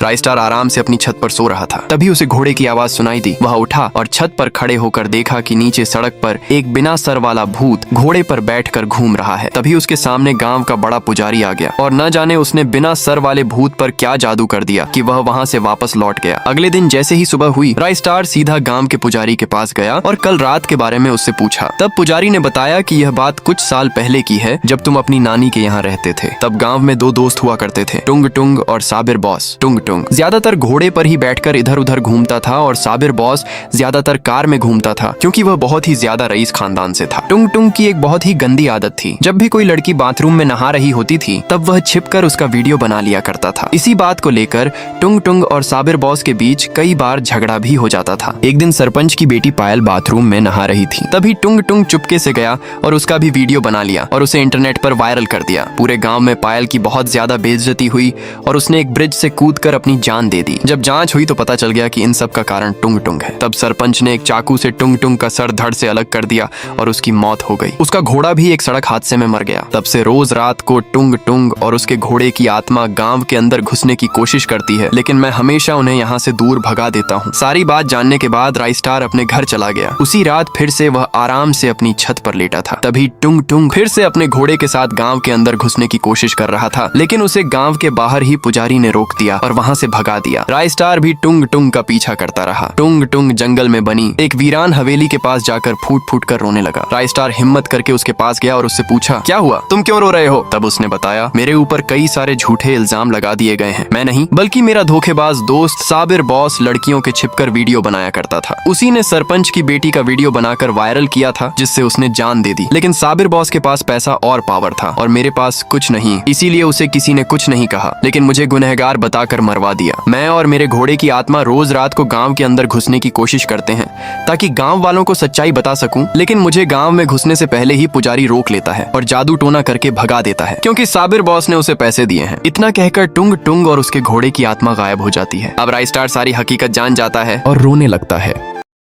राइस्टार आराम से अपनी छत पर सो रहा था। तभी उसे घोड़े की आवाज सुनाई दी। वह उठा और छत पर खड़े होकर देखा कि नीचे सड़क पर एक बिना सर वाला भूत घोड़े पर बैठकर घूम रहा है। तभी उसके सामने गांव का बड़ा पुजारी आ गया और न जाने उसने बिना सर वाले भूत पर क्या जादू कर दिया कि वह वहां से वापस लौट गया। अगले दिन जैसे ही सुबह हुई, राइस्टार सीधा गांव के पुजारी के पास गया और कल रात के बारे में उससे पूछा। तब पुजारी ने बताया कि यह बात कुछ साल पहले की है, जब तुम अपनी नानी के यहाँ रहते थे। तब गांव में दो दोस्त हुआ करते थे, टुंग टुंग और साबिर बॉस। टुंग टुंग ज्यादातर घोड़े पर ही बैठकर इधर उधर घूमता था और साबिर बॉस ज्यादातर कार में घूमता था, क्योंकि वह बहुत ही ज्यादा रईस खानदान से था। टुंग टुंग की एक बहुत ही गंदी आदत थी। जब भी कोई लड़की बाथरूम में नहा रही होती थी, तब वह छिपकर उसका वीडियो बना लिया करता था। इसी बात को लेकर टुंग टुंग और साबिर बॉस के बीच कई बार झगड़ा भी हो जाता था। एक दिन सरपंच की बेटी पायल बाथरूम में नहा रही थी। तभी टुंग टुंग चुपके से गया और उसका भी वीडियो बना लिया और उसे इंटरनेट पर वायरल कर दिया। पूरे गांव में पायल की बहुत ज्यादा बेइज्जती हुई और उसने एक ब्रिज से कूदकर अपनी जान दे दी। जब जांच हुई तो पता चल गया कि इन सब का कारण टुंग टुंग है। तब सरपंच ने एक चाकू से टुंग टुंग का सर धड़ से अलग कर दिया और उसकी मौत हो गई। उसका घोड़ा भी एक सड़क हादसे में मर गया। तब से रोज रात को टुंग टुंग और उसके घोड़े की आत्मा गांव के अंदर घुसने की कोशिश करती है, लेकिन मैं हमेशा उन्हें यहाँ से दूर भगा देता हूँ। सारी बात जानने के बाद राइस्टार अपने घर चला गया। उसी रात फिर से वह आराम से अपनी छत पर लेटा था। तभी टुंग टुंग फिर से अपने घोड़े के साथ गांव के अंदर घुसने की कोशिश कर रहा था, लेकिन उसे गांव के बाहर ही पुजारी ने रोक दिया और वहां से भगा दिया। राइस्टार भी टुंग टुंग का पीछा करता रहा। टुंग टुंग जंगल में बनी एक वीरान हवेली के पास जाकर फूट फूट कर रोने लगा। राइस्टार हिम्मत करके उसके पास गया और उससे पूछा, क्या हुआ, तुम क्यों रो रहे हो? तब उसने बताया, मेरे ऊपर कई सारे झूठे इल्जाम लगा दिए गए हैं। मैं नहीं, बल्कि मेरा धोखेबाज दोस्त साबिर बॉस लड़कियों के छिपकर वीडियो बनाया करता था। उसी ने सरपंच की बेटी का वीडियो बनाकर वायरल किया था, जिससे उसने जान दे दी। लेकिन साबिर बॉस के पास पैसा और पावर था और मेरे पास कुछ नहीं, इसीलिए उसे किसी ने कुछ नहीं कहा, लेकिन मुझे गुनहगार बताकर मरवा दिया। मैं और मेरे घोड़े की आत्मा रोज रात को गांव के अंदर घुसने की कोशिश करते हैं ताकि गांव वालों को सच्चाई बता सकूं, लेकिन मुझे गांव में घुसने से पहले ही पुजारी रोक लेता है और जादू टोना करके भगा देता है, क्योंकि साबिर बॉस ने उसे पैसे दिए हैं। इतना कहकर टुंग टुंग और उसके घोड़े की आत्मा गायब हो जाती है। अब राइस्टार सारी हकीकत जान जाता है और रोने लगता है।